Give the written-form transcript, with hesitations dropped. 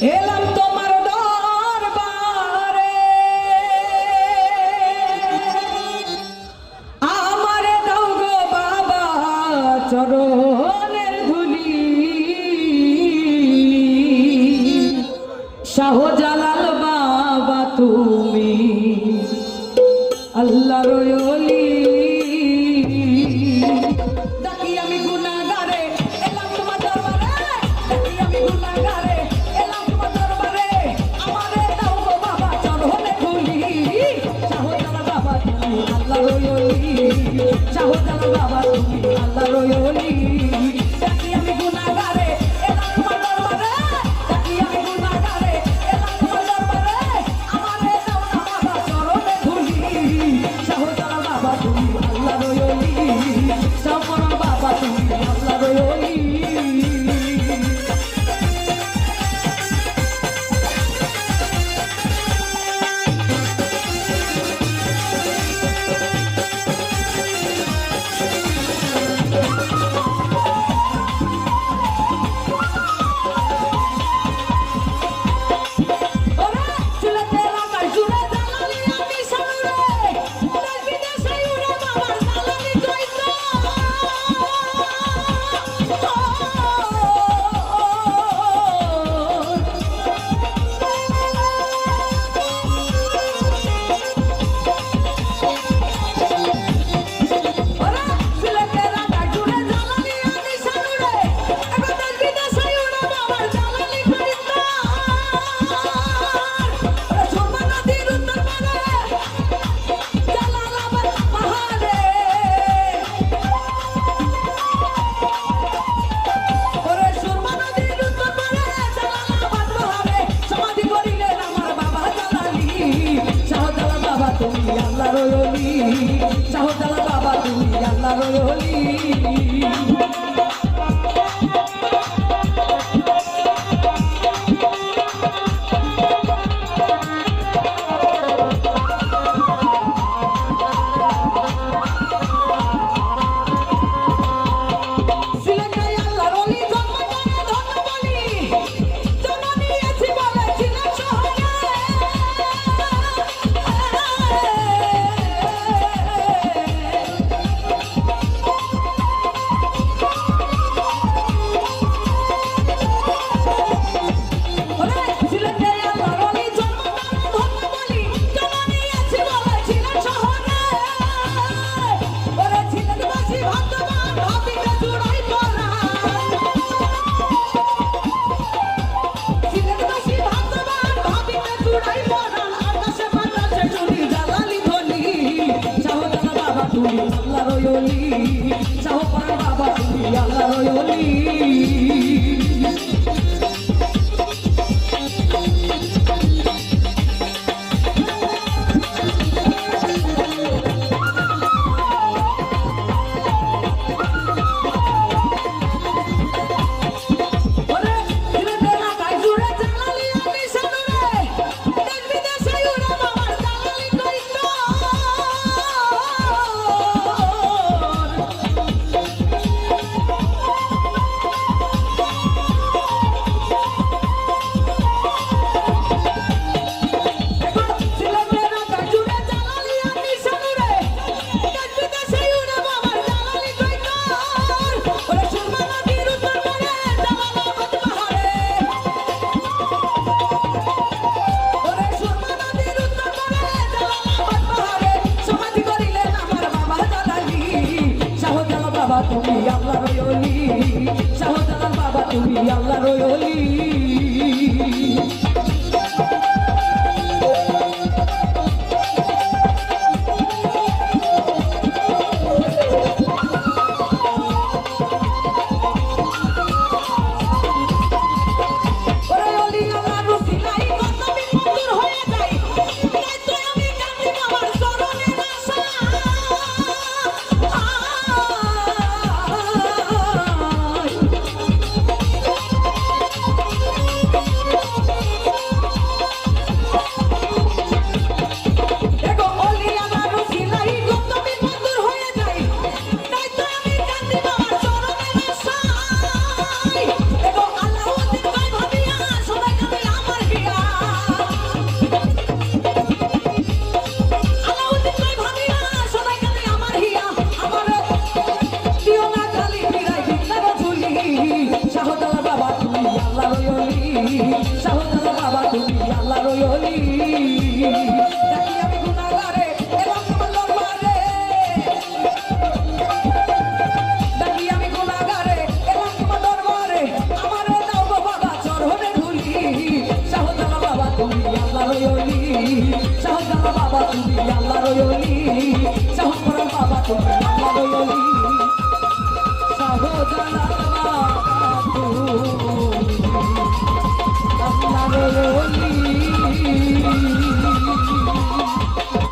এলাম তোমার দরবারে আমারে দাও গো বাবা চরণের ধুলি শাহজালাল বাবা তুমি আল্লাহর ওলি ডাকি আমি গুনাহগারে এলাম তোমার দরবারে ডাকি আমি গুনাহগারে এলাম তোমার দরবারে আমারে দাও গো বাবা চরণে ধুলি শাহজালাল বাবা তুমি আল্লাহর ওলি শাহজালাল বাবা তুমি আল্লাহর ওলি ডাকি আমি গুনাহগারে এলাম তোমার দরবারে ডাকি আমি গুনাহগারে এলাম তোমার দরবারে আমারে দাও না বাবা চরণে ধুলি শাহজালাল বাবা তুমি আল্লাহর ওলি শাহজালাল বাবা তুমি আল্লাহর ওলি তুমি আল্লাহর ওলি শাহজালাল বাবা তুমি আল্লাহর ওলি তুমি আল্লাহর ওলি শাহজালাল বাবা তুমি আল্লাহর ওলি তুমি আল্লাহর ওলি শাহজালাল বাবা তুমি আল্লাহর ওলি খুলি